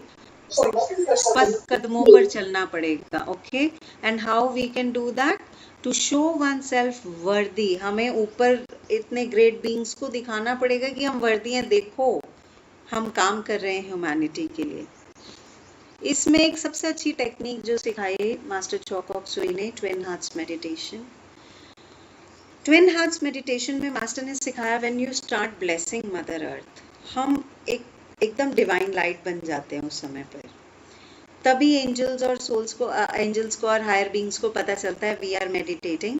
कदमों पर चलना पड़ेगा. Okay, and how we can do that? To show oneself worthy. हमें ऊपर इतने ग्रेट बीइंग्स को दिखाना पड़ेगा कि हम वर्दी हैं, देखो हम काम कर रहे हैं ह्यूमैनिटी के लिए. इसमें एक सबसे अच्छी टेक्निक जो सिखाई मास्टर चोक ऑक सुई ने, twin hearts meditation. Twin hearts meditation में मास्टर ने सिखाया, when you start blessing mother earth, हम एकदम डिवाइन लाइट बन जाते हैं उस समय पर. तभी एंजल्स और सोल्स को, एंजल्स को और हायर बीइंग्स को पता चलता है we are meditating,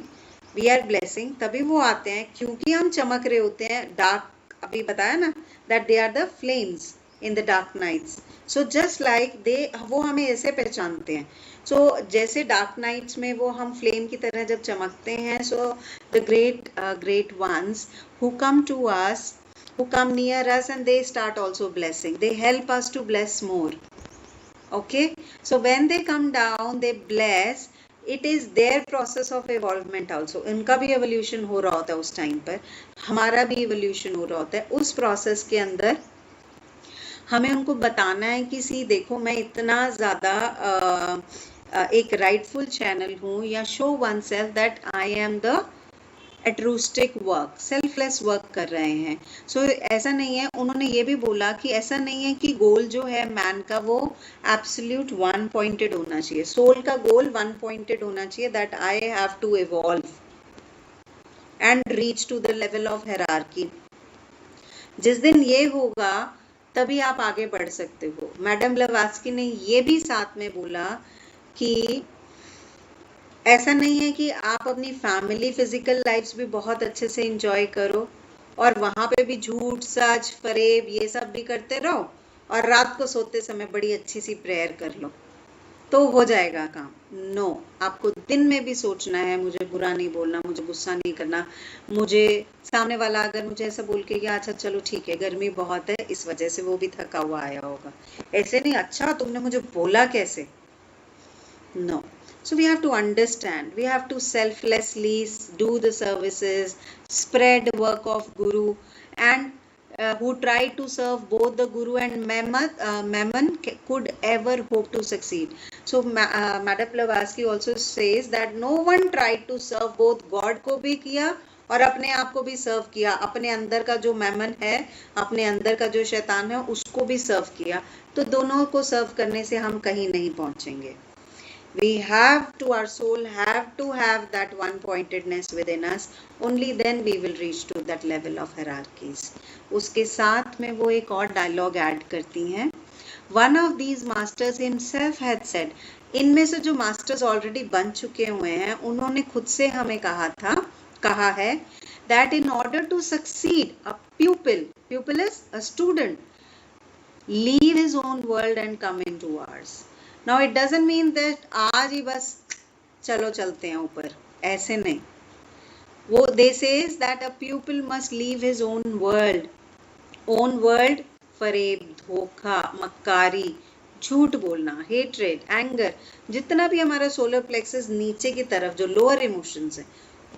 we are blessing. तभी वो आते हैं, क्योंकि हम चमक रहे होते हैं. डार्क, अभी बताया ना, that they are the flames in the dark nights. So just like they, वो हमें ऐसे पहचानते हैं. सो जैसे डार्क नाइट्स में वो हम फ्लेम की तरह जब चमकते हैं, so the great ones who come to us, who come near us, and they start also blessing. They help us to bless more. Okay, so when they come down, they bless. It is their process of evolvement also. उनका भी evolution हो रहा होता है उस time पर, हमारा भी evolution हो रहा होता है. उस process के अंदर हमें उनको बताना है कि सी देखो मैं इतना ज़्यादा एक rightful channel हूँ, या show oneself that I am the altruistic work, selfless work कर रहे हैं. सो ऐसा नहीं है, उन्होंने ये भी बोला कि ऐसा नहीं है कि गोल जो है मैन का वो एब्सोल्यूट वन पॉइंटेड होना चाहिए. सोल का गोल वन पॉइंटेड होना चाहिए, that I have to evolve and reach to the level of hierarchy. जिस दिन ये होगा तभी आप आगे बढ़ सकते हो. मैडम ब्लवात्स्की ने ये भी साथ में बोला कि ऐसा नहीं है कि आप अपनी फैमिली फिजिकल लाइफ्स भी बहुत अच्छे से एंजॉय करो और वहाँ पे भी झूठ सच फरेब ये सब भी करते रहो और रात को सोते समय बड़ी अच्छी सी प्रेयर कर लो तो हो जाएगा काम. नो, आपको दिन में भी सोचना है, मुझे बुरा नहीं बोलना, मुझे गुस्सा नहीं करना, मुझे सामने वाला अगर मुझे ऐसा बोल के कि अच्छा चलो ठीक है गर्मी बहुत है इस वजह से वो भी थका हुआ आया होगा, ऐसे नहीं अच्छा तुमने मुझे बोला कैसे. No. So we have to understand, we have to selflessly do the services, spread the work of Guru, and who tried to serve both the Guru and Mammon could ever hope to succeed. So Madam Blavatsky also says that no one tried to serve both God को भी किया और अपने आप को भी सर्व किया, अपने अंदर का जो मैमन है, अपने अंदर का जो शैतान है उसको भी सर्व किया, तो दोनों को सर्व करने से हम कहीं नहीं पहुंचेंगे। We have to, our soul have to have that one pointedness within us, only then we will reach to that level of hierarchies. उसके साथ में वो एक और डायलॉग ऐड करती हैं, one of these masters himself had said, इनमें से जो मास्टर्स ऑलरेडी बन चुके हुए हैं उन्होंने खुद से हमें कहा है that in order to succeed a pupil is a student, leave his own world and come into ours. Now it doesn't mean that आज ही बस चलो चलते हैं ऊपर, ऐसे नहीं। वो they says that a pupil must leave his own world, फरेब, धोखा, मक्कारी, झूठ बोलना, हेट्रेड, एंगर, जितना भी हमारा सोलर प्लेक्सस नीचे की तरफ जो लोअर इमोशंस हैं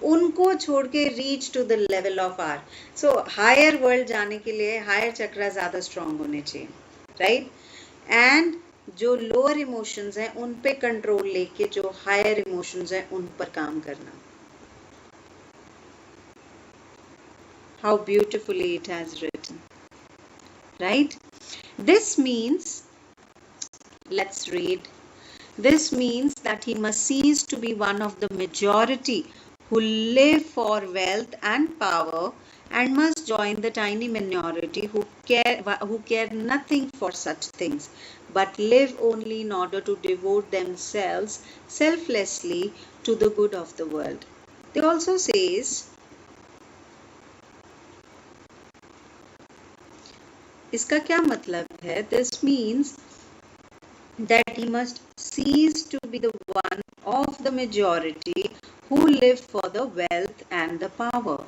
उनको छोड़ के reach to the level of आर। सो हायर वर्ल्ड जाने के लिए हायर चक्रा ज्यादा स्ट्रांग होने चाहिए, राइट? एंड जो लोअर इमोशंस हैं उन पे कंट्रोल लेके जो हायर इमोशंस हैं उन पर काम करना। How beautifully it has written, right? This means, let's read, this means that he must cease to be one of the majority who live for wealth and power and must join the tiny minority who care nothing for such things but live only in order to devote themselves selflessly to the good of the world. They also says, इसका क्या मतलब है? This means that he must cease to be the one of the majority who live for the wealth and the power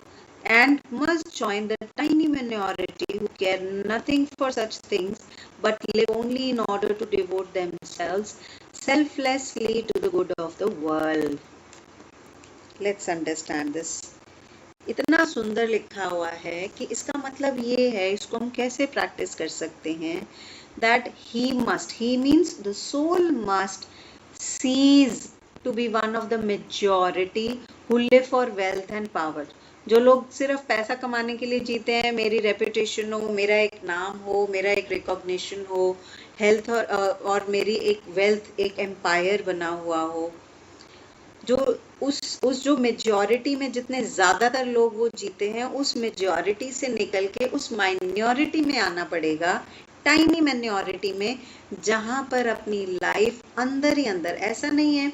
and must join the tiny minority who care nothing for such things but live only in order to devote themselves selflessly to the good of the world. Let's understand this. इतना सुंदर लिखा हुआ है कि इसका मतलब ये है, इसको हम कैसे प्रैक्टिस कर सकते हैं, that he means the soul must cease to be one of the majority who live for wealth and power. जो लोग सिर्फ पैसा कमाने के लिए जीते हैं, मेरी रेपुटेशन हो, मेरा एक नाम हो, मेरा एक रिकॉग्निशन हो, हेल्थ और मेरी एक वेल्थ, एक एम्पायर बना हुआ हो, जो उस जो मेजॉरिटी में जितने ज्यादातर लोग वो जीते हैं, उस मेजॉरिटी से निकल के उस माइनॉरिटी में आना पड़ेगा, टाइनी माइनॉरिटी में, जहां पर अपनी लाइफ अंदर ही अंदर, ऐसा नहीं है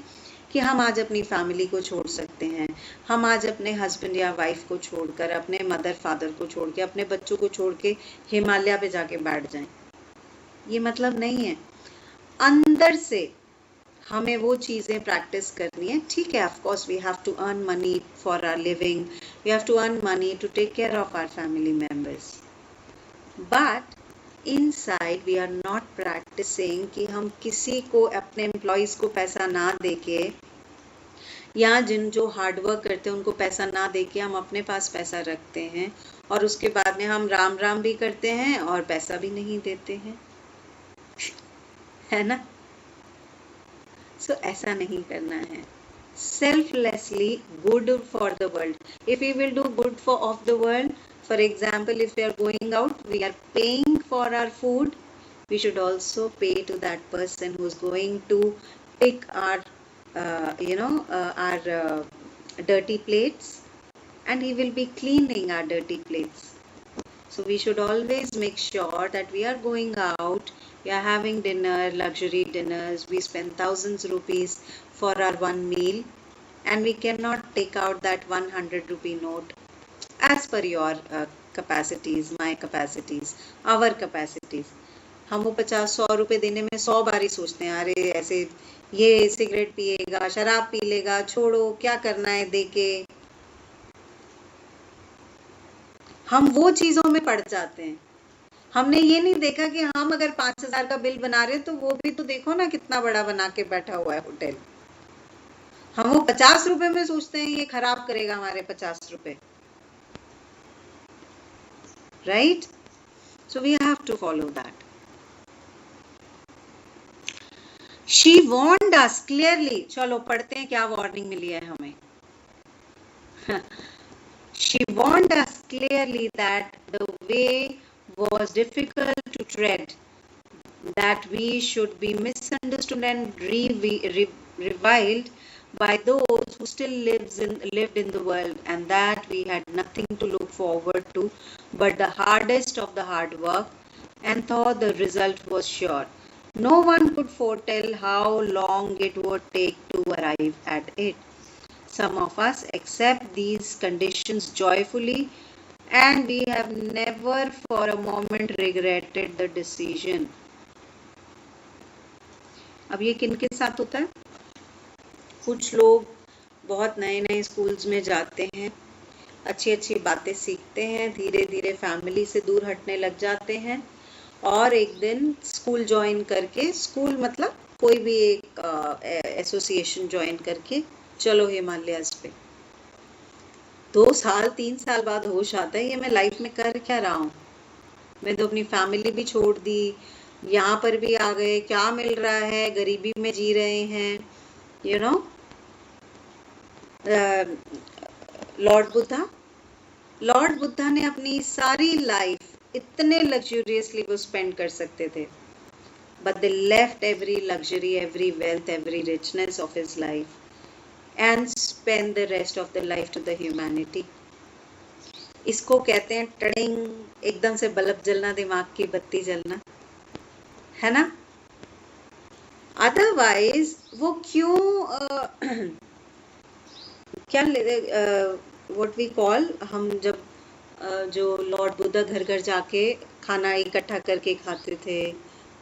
कि हम आज अपनी फैमिली को छोड़ सकते हैं, हम आज अपने हस्बैंड या वाइफ को छोड़कर, अपने मदर फादर को छोड़ के, अपने बच्चों को छोड़ के हिमालय पे जाके बैठ जाएं, ये मतलब नहीं है। अंदर से हमें वो चीज़ें प्रैक्टिस करनी है। ठीक है, of course we have to earn money for our living, we have to earn money to take care of our family members, but inside we are not practising कि हम किसी को, अपने एम्प्लॉयज़ को पैसा ना देके, या जो हार्डवर्क करते हैं उनको पैसा ना देके हम अपने पास पैसा रखते हैं और उसके बाद में हम राम राम भी करते हैं और पैसा भी नहीं देते हैं, है ना? सो ऐसा नहीं करना है। Selflessly good for the world. If we will do good of the world, for example, if we are going out, we are paying for our food, we should also pay to that person who is going to pick our, our dirty plates, and he will be cleaning our dirty plates. So we should always make sure that we are going out, we are having dinner, luxury dinners, we spend thousands rupees for our one meal, and we cannot take out that 100 rupee note as per your capacities, my capacities, our capacities. हम वो 50-100 रुपए देने में 100 बार ही सोचते हैं, अरे ऐसे ये सिगरेट पिएगा, शराब पी लेगा, छोड़ो, क्या करना है देके। हम वो चीजों में पड़ जाते हैं। हमने ये नहीं देखा कि हम अगर 5000 का बिल बना रहे हैं तो वो भी तो देखो ना कितना बड़ा बना के बैठा हुआ है होटल। हम वो 50 रुपए में सोचते हैं ये खराब करेगा हमारे 50 रुपए, right? So we have to follow that. She warned us clearly, चलो पढ़ते हैं क्या वार्निंग मिली है हमें। She warned us clearly that the way was difficult to tread, that we should be misunderstood and reviled by those who still lived in the world, and that we had nothing to look forward to but the hardest of the hard work, and thought the result was sure. No one could foretell how long it would take to arrive at it. Some of us accept these conditions joyfully, and we have never for a moment regretted the decision. अब ये किन के साथ होता है? कुछ लोग बहुत नए नए स्कूल्स में जाते हैं, अच्छी अच्छी बातें सीखते हैं, धीरे धीरे फैमिली से दूर हटने लग जाते हैं, और एक दिन स्कूल ज्वाइन करके, स्कूल मतलब कोई भी एक एसोसिएशन ज्वाइन करके चलो हिमालयाज पे, 2 साल 3 साल बाद होश आता है, ये मैं लाइफ में कर क्या रहा हूँ? मैं तो अपनी फैमिली भी छोड़ दी, यहाँ पर भी आ गए, क्या मिल रहा है, गरीबी में जी रहे हैं, यू नो। लॉर्ड बुद्धा ने अपनी सारी लाइफ इतने लग्जूरियसली वो स्पेंड कर सकते थे, but they left every luxury, every wealth, every richness of his life and spend the rest of the life to the humanity. इसको कहते हैं टड़िंग, एकदम से बल्ब जलना, दिमाग की बत्ती जलना, है ना। अदरवाइज वो क्यों क्या व्हाट वी कॉल, हम जब जो लॉर्ड बुद्धा घर घर जाके खाना इकट्ठा करके खाते थे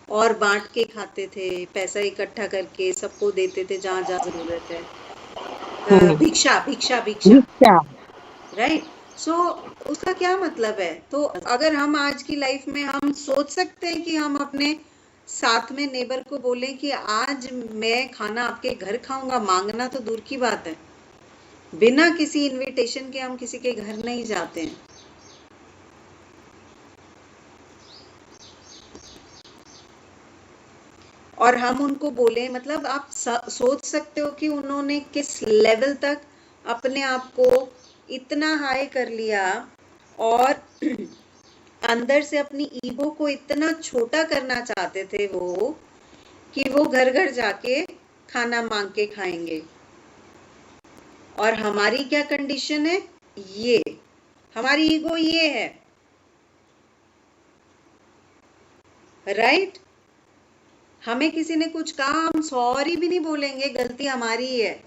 और बांट के खाते थे, पैसा इकट्ठा करके सबको देते थे जहाँ जहाँ जरूरत है, भिक्षा भिक्षा भिक्षा, राइट। सो उसका क्या मतलब है? तो अगर हम आज की लाइफ में हम सोच सकते हैं कि हम अपने साथ में नेबर को बोलें कि आज मैं खाना आपके घर खाऊंगा, मांगना तो दूर की बात है, बिना किसी इनविटेशन के हम किसी के घर नहीं जाते हैं। और हम उनको बोले, मतलब आप सोच सकते हो कि उन्होंने किस लेवल तक अपने आप को इतना हाई कर लिया और अंदर से अपनी ईगो को इतना छोटा करना चाहते थे वो, कि वो घर घर जाके खाना मांग के खाएंगे। और हमारी क्या कंडीशन है? ये हमारी ईगो ये है, राइट। हमें किसी ने कुछ कहा, हम सॉरी भी नहीं बोलेंगे, गलती हमारी ही है।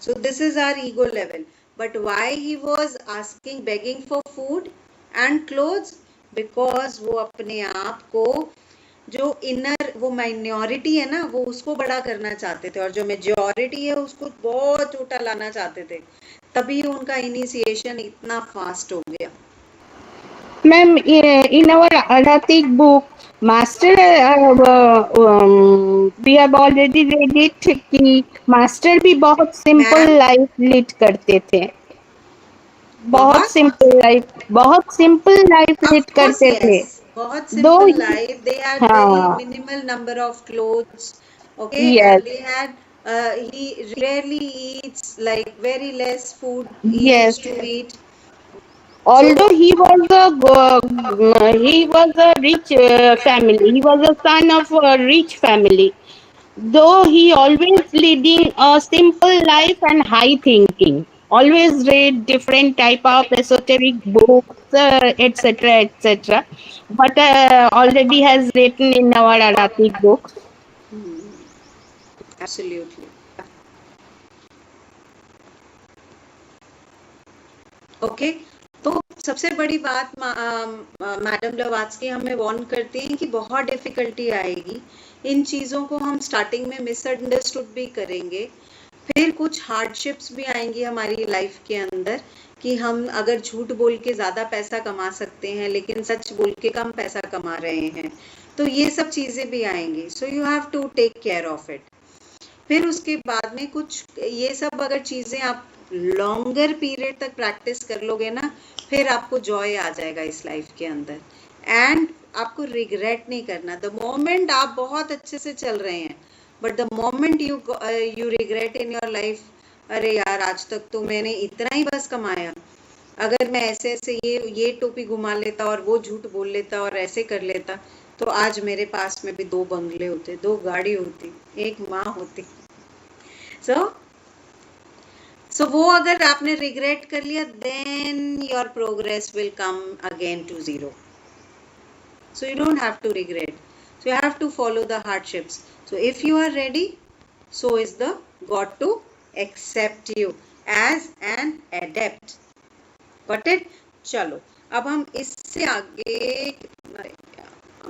So this is our ego level. But why he was asking, begging for food and clothes? Because वो अपने आप को, जो इनर वो माइनॉरिटी है ना, वो उसको बड़ा करना चाहते थे, और जो मेजॉरिटी है उसको बहुत छोटा लाना चाहते थे। तभी उनका इनिशिएशन इतना फास्ट हो गया। Ma'am, in our Adhatik book, Master, we have already read it कि मास्टर भी बहुत सिंपल लाइफ लीड करते थे, बहुत सिंपल लाइफ लीड करते थे। बहुत simple life, they had very minimal number of clothes, okay, yes. And they had he rarely eats, like very less food he used to eat. Although he was a rich family, he was a son of a rich family, though he always leading a simple life and high thinking, always read different type of esoteric books, etc., but already has written in our Arabic books. Absolutely. Okay. तो सबसे बड़ी बात madam ब्लवात्स्की हमें warn करती हैं कि बहुत difficulty आएगी, इन चीज़ों को हम स्टार्टिंग में मिसअंडरस्टूड भी करेंगे, फिर कुछ हार्डशिप्स भी आएंगी हमारी लाइफ के अंदर, कि हम अगर झूठ बोल के ज़्यादा पैसा कमा सकते हैं लेकिन सच बोल के कम पैसा कमा रहे हैं, तो ये सब चीज़ें भी आएंगी। So you have to take care of it. फिर उसके बाद में कुछ ये सब अगर चीज़ें आप लॉन्गर पीरियड तक प्रैक्टिस कर लोगे ना, फिर आपको जॉय आ जाएगा इस लाइफ के अंदर, एंड आपको रिग्रेट नहीं करना। द मोमेंट आप बहुत अच्छे से चल रहे हैं, but the moment you regret in your life, अरे यार आज तक तो मैंने इतना ही बस कमाया, अगर मैं ऐसे ऐसे ये टोपी घुमा लेता और वो झूठ बोल लेता और ऐसे कर लेता, तो आज मेरे पास में भी 2 बंगले होते, 2 गाड़ी होती, 1 माँ होती। सो वो अगर आपने रिग्रेट कर लिया, then your progress will come again to 0. So you don't have to regret. So you have to follow the hardships. So if you are ready, so is the God to accept you as an adept. Got it? चलो अब हम इससे आगे,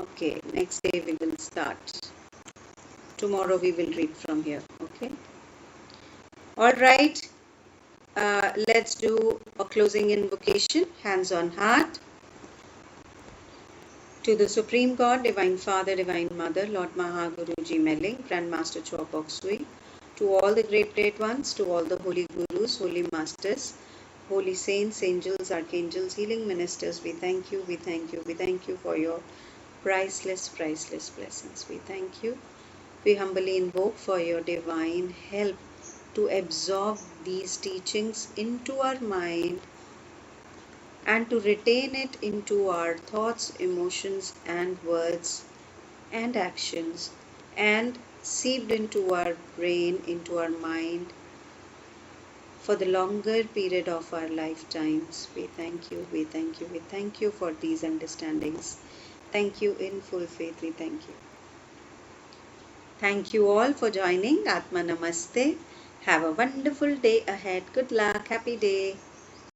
okay, next day we will start. Tomorrow we will read from here. Okay. All right. Let's do a closing invocation. Hands on heart. To the Supreme God, Divine Father, Divine Mother, Lord Mahaguruji Melling, Grandmaster Chopok Sui, to all the great ones, to all the holy gurus, holy masters, holy saints, angels, archangels, healing ministers, we thank you, we thank you, we thank you for your priceless blessings. We thank you. We humbly invoke for your divine help to absorb these teachings into our mind and to retain it into our thoughts, emotions, and words and actions, and seeped into our brain, into our mind for the longer period of our lifetimes. We thank you, we thank you, we thank you for these understandings. Thank you in full faith, we thank you. Thank you all for joining. Atma Namaste. Have a wonderful day ahead. Good luck. Happy day.